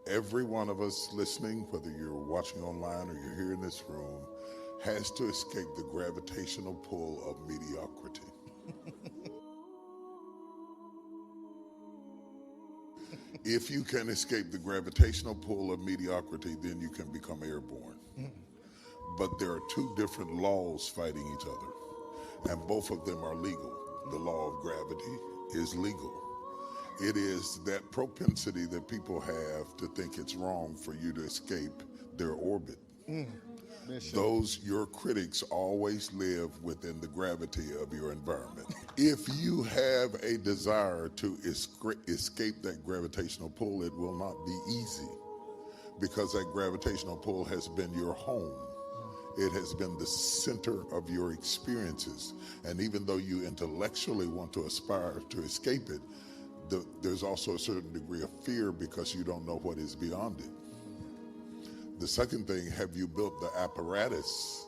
Every one of us listening, whether you're watching online or you're here in this room, has to escape the gravitational pull of mediocrity. If you can escape the gravitational pull of mediocrity, then you can become airborne. But there are two different laws fighting each other, and both of them are legal. The law of gravity is legal. It is that propensity that people have to think it's wrong for you to escape their orbit. Those, your critics, always live within the gravity of your environment. If you have a desire to escape that gravitational pull, it will not be easy, because that gravitational pull has been your home. It has been the center of your experiences. And even though you intellectually want to aspire to escape it, there's also a certain degree of fear because you don't know what is beyond it. The second thing, have you built the apparatus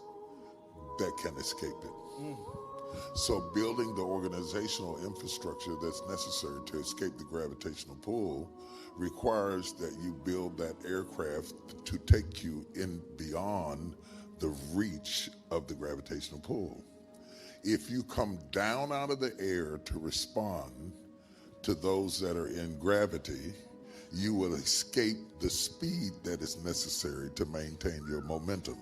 that can escape it? So building the organizational infrastructure that's necessary to escape the gravitational pull requires that you build that aircraft to take you in beyond the reach of the gravitational pull. If you come down out of the air to respond to those that are in gravity, you will escape the speed that is necessary to maintain your momentum.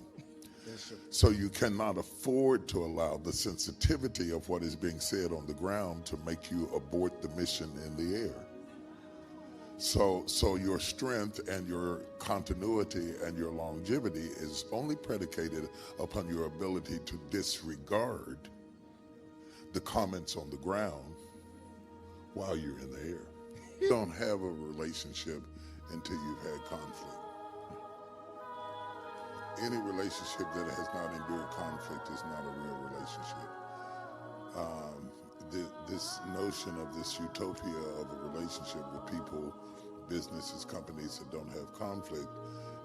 So you cannot afford to allow the sensitivity of what is being said on the ground to make you abort the mission in the air. So your strength and your continuity and your longevity is only predicated upon your ability to disregard the comments on the ground while you're in the air. You don't have a relationship until you've had conflict. Any relationship that has not endured conflict is not a real relationship. This notion of this utopia of a relationship with people, businesses, companies that don't have conflict,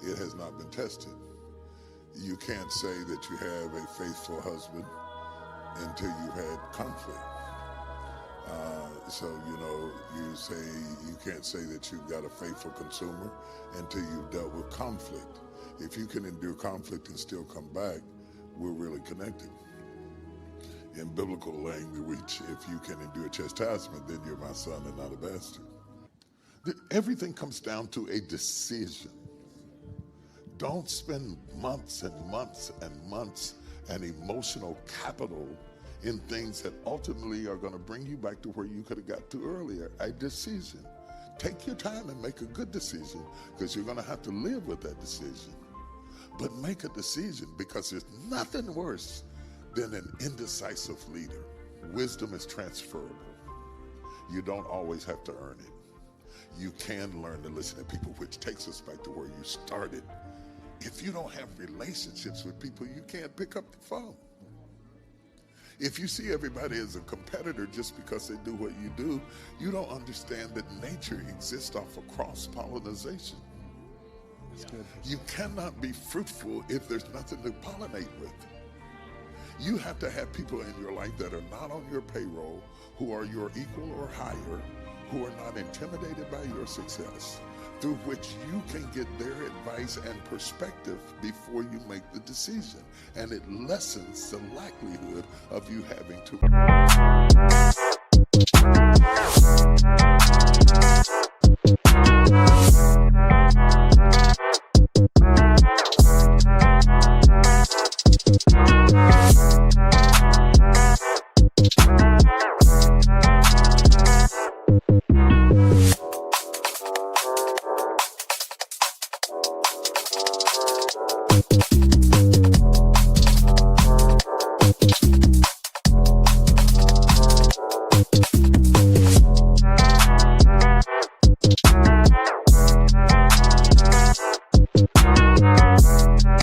it has not been tested. You can't say that you have a faithful husband until you've had conflict. So, you can't say that you've got a faithful consumer until you've dealt with conflict. If you can endure conflict and still come back, we're really connected. In biblical language, if you can endure chastisement, then you're my son and not a bastard. Everything comes down to a decision. Don't spend months and months and months and emotional capital in things that ultimately are going to bring you back to where you could have got to earlier. A decision. Take your time and make a good decision, because you're going to have to live with that decision. But make a decision, because there's nothing worse than an indecisive leader. Wisdom is transferable. You don't always have to earn it. You can learn to listen to people, which takes us back to where you started. If you don't have relationships with people, you can't pick up the phone. If you see everybody as a competitor just because they do what you do, you don't understand that nature exists off of cross-pollination. That's good. You cannot be fruitful if there's nothing to pollinate with. You have to have people in your life that are not on your payroll, who are your equal or higher, who are not intimidated by your success, through which you can get their advice and perspective before you make the decision. And it lessens the likelihood of you having to.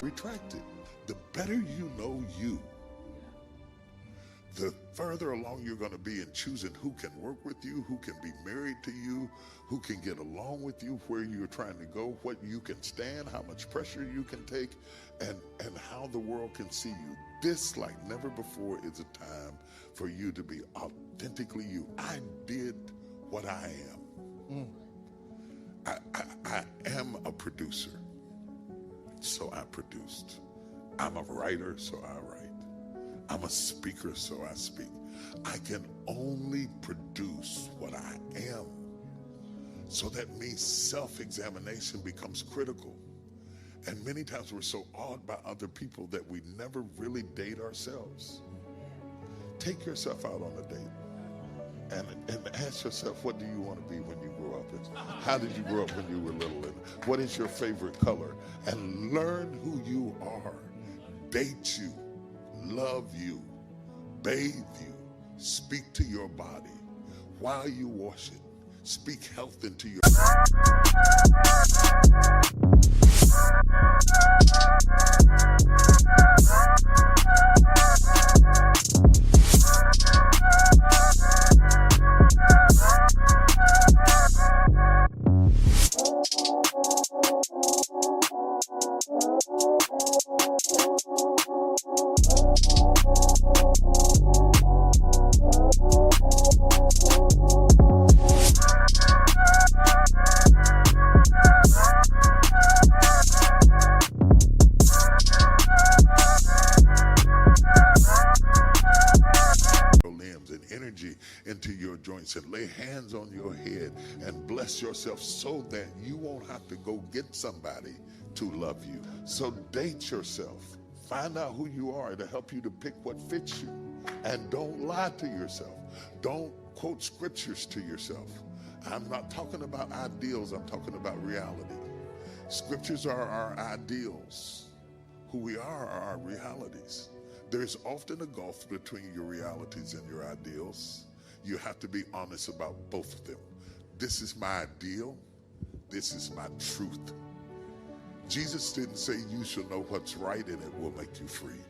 Retracted. The better you know you, the further along you're going to be in choosing who can work with you, who can be married to you, who can get along with you, where you're trying to go, what you can stand, how much pressure you can take, and how the world can see you. This, like never before, is a time for you to be authentically you. I did what I am. I am a producer, so I produced. I'm a writer, so I write. I'm a speaker, so I speak. I can only produce what I am. So that means self-examination becomes critical. And many times we're so awed by other people that we never really date ourselves. Take yourself out on a date and ask yourself, what do you want to be when you grow up? And how did you grow up when you were little? And what is your favorite color? And learn who you are. Date you, love you, bathe you, speak to your body while you wash it. Speak health into your limbs and energy into your joints, and lay hands on your head and bless yourself so that you won't have to go get somebody to love you. So date yourself. Find out who you are to help you to pick what fits you. And don't lie to yourself. Don't quote scriptures to yourself. I'm not talking about ideals, I'm talking about reality. Scriptures are our ideals. Who we are our realities. There's often a gulf between your realities and your ideals. You have to be honest about both of them. This is my ideal. This is my truth. Jesus didn't say you shall know what's right and it will make you free.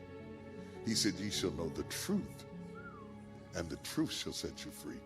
He said you shall know the truth and the truth shall set you free.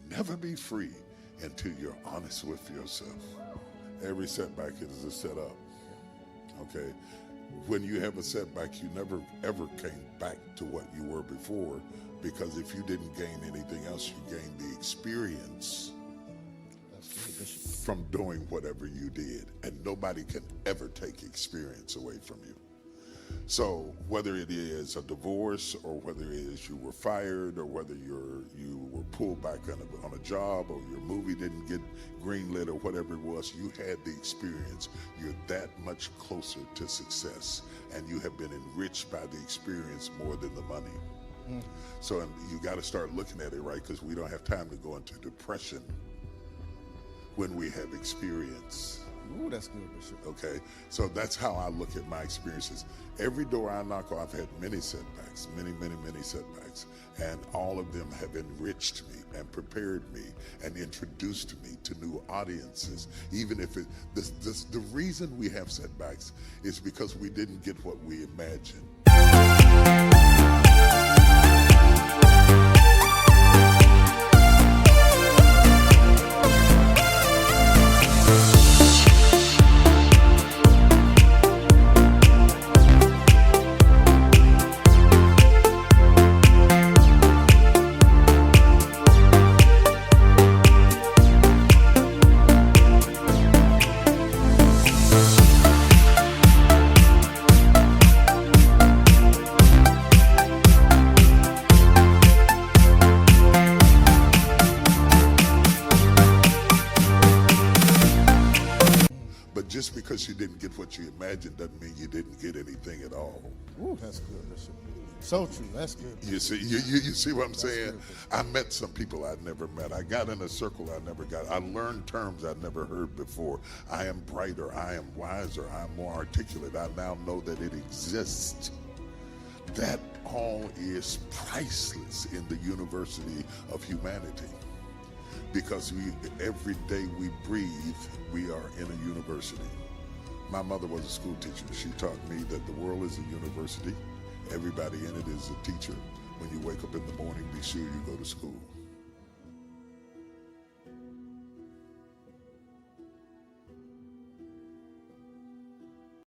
Never be free until you're honest with yourself. Every setback is a setup. Okay? When you have a setback, you never ever came back to what you were before, because if you didn't gain anything else, you gained the experience from doing whatever you did. And nobody can ever take experience away from you. So whether it is a divorce, or whether it is you were fired, or whether you were pulled back on a job, or your movie didn't get greenlit, or whatever it was, you had the experience. You're that much closer to success, and you have been enriched by the experience more than the money. So you got to start looking at it, right? Because we don't have time to go into depression when we have experience. Ooh, that's good, Bishop. Okay, so that's how I look at my experiences. Every door I knock on, I've had many setbacks, many setbacks, and all of them have enriched me and prepared me and introduced me to new audiences. Even if the reason we have setbacks is because we didn't get what we imagined. imagine doesn't mean you didn't get anything at all. Ooh, that's good, Bishop. So true. That's good. You see what I'm saying? I met some people I'd never met. I got in a circle I never got. I learned terms I'd never heard before. I am brighter. I am wiser. I'm more articulate. I now know that it exists. That all is priceless in the University of Humanity. Because every day we breathe, we are in a university. My mother was a school teacher. She taught me that the world is a university. Everybody in it is a teacher. When you wake up in the morning, be sure you go to school.